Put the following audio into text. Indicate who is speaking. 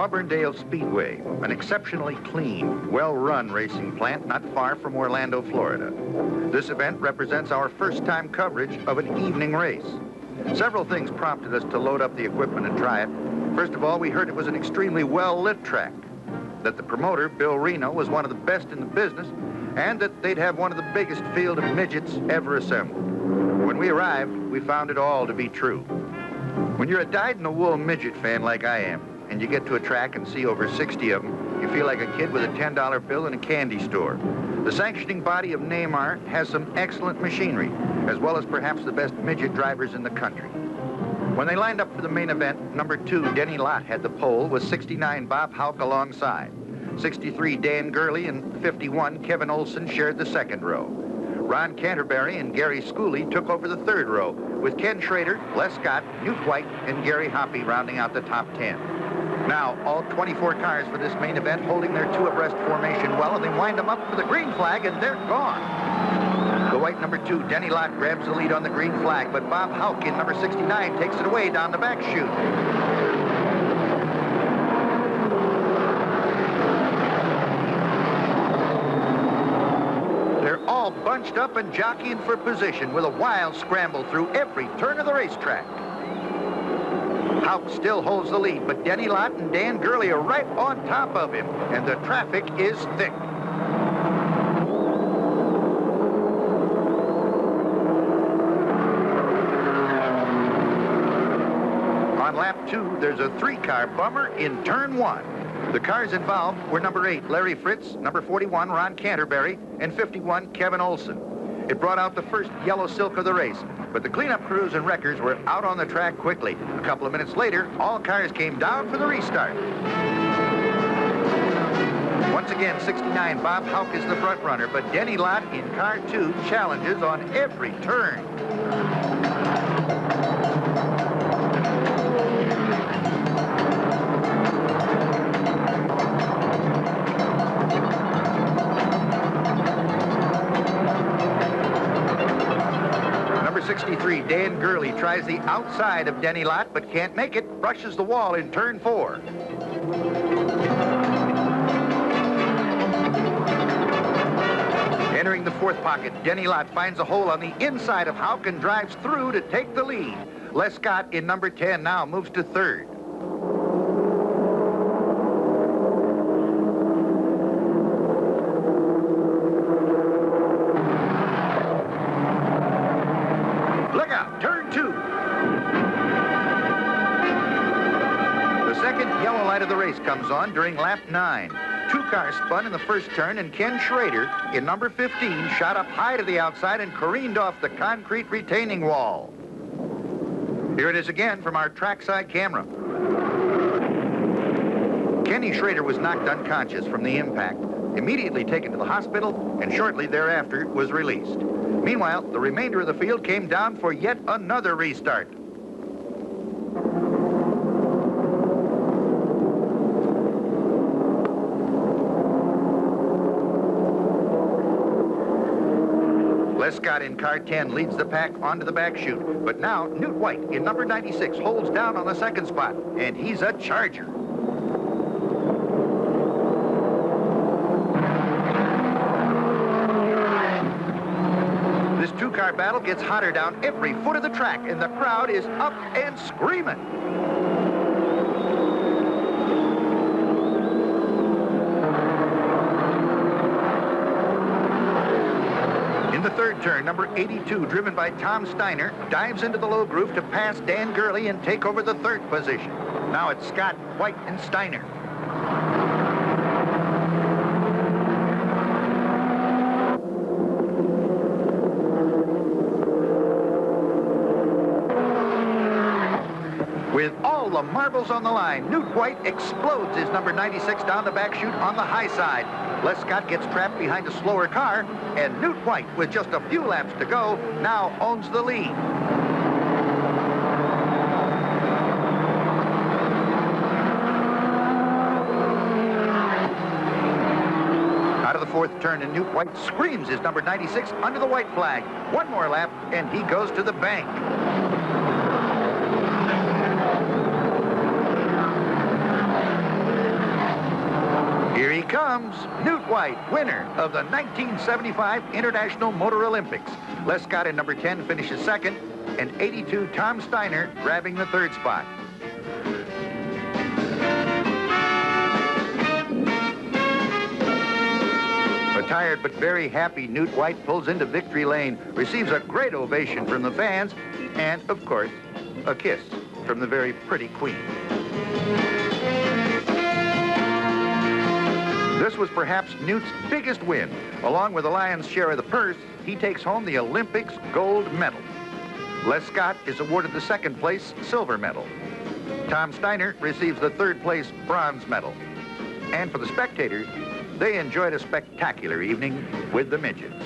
Speaker 1: Auburndale Speedway, an exceptionally clean, well-run racing plant not far from Orlando, Florida. This event represents our first-time coverage of an evening race. Several things prompted us to load up the equipment and try it. First of all, we heard it was an extremely well-lit track, that the promoter, Bill Reno, was one of the best in the business, and that they'd have one of the biggest field of midgets ever assembled. When we arrived, we found it all to be true. When you're a dyed-in-the-wool midget fan like I am, and you get to a track and see over 60 of them, you feel like a kid with a $10 bill in a candy store. The sanctioning body of NAMAR has some excellent machinery, as well as perhaps the best midget drivers in the country. When they lined up for the main event, number 2, Denny Lott, had the pole with 69 Bob Houck alongside. 63 Dan Gurley and 51 Kevin Olson shared the second row. Ron Canterbury and Gary Schooley took over the third row, with Ken Schrader, Les Scott, Newt White, and Gary Hoppy rounding out the top 10. Now, all 24 cars for this main event holding their 2 abreast formation well, and they wind them up for the green flag, and they're gone. The white number 2, Denny Lott, grabs the lead on the green flag, but Bob Houck in number 69 takes it away down the back chute. They're all bunched up and jockeying for position with a wild scramble through every turn of the racetrack. Houck still holds the lead, but Denny Lott and Dan Gurley are right on top of him, and the traffic is thick. On lap 2, there's a 3-car bummer in turn 1. The cars involved were number 8, Larry Fritz, number 41, Ron Canterbury, and 51, Kevin Olson. It brought out the first yellow silk of the race, but the cleanup crews and wreckers were out on the track quickly. A couple of minutes later, all cars came down for the restart. Once again, 69 Bob Houck is the front runner, but Denny Lott in car 2 challenges on every turn. Number 63, Dan Gurley, tries the outside of Denny Lott, but can't make it, brushes the wall in turn 4. Entering the 4th pocket, Denny Lott finds a hole on the inside of Houck and drives through to take the lead. Les Scott in number 10 now moves to 3rd. Look out, turn 2. The second yellow light of the race comes on during lap 9. 2 cars spun in the first turn, and Ken Schrader, in number 15, shot up high to the outside and careened off the concrete retaining wall. Here it is again from our trackside camera. Kenny Schrader was knocked unconscious from the impact, immediately taken to the hospital, and shortly thereafter was released. Meanwhile, the remainder of the field came down for yet another restart. Les Scott in car 10 leads the pack onto the back chute, but now Newt White in number 96 holds down on the second spot, and he's a charger. This 2-car battle gets hotter down every foot of the track, and the crowd is up and screaming. In the 3rd turn, number 82, driven by Tom Steiner, dives into the low groove to pass Dan Gurley and take over the 3rd position. Now it's Scott, White, and Steiner. With all the marbles on the line, Newt White explodes his number 96 down the back chute on the high side. Les Scott gets trapped behind a slower car, and Newt White, with just a few laps to go, now owns the lead. Out of the 4th turn, and Newt White screams his number 96 under the white flag. One more lap, and he goes to the bank. comes Newt White, winner of the 1975 International Motor Olympics. Les Scott in number 10 finishes second, and 82 Tom Steiner grabbing the third spot. A tired but very happy Newt White pulls into victory lane, receives a great ovation from the fans, and, of course, a kiss from the very pretty Queen. This was perhaps Newt's biggest win. Along with the lion's share of the purse, he takes home the Olympics gold medal. Les Scott is awarded the second place silver medal. Tom Steiner receives the third place bronze medal. And for the spectators, they enjoyed a spectacular evening with the Midgets.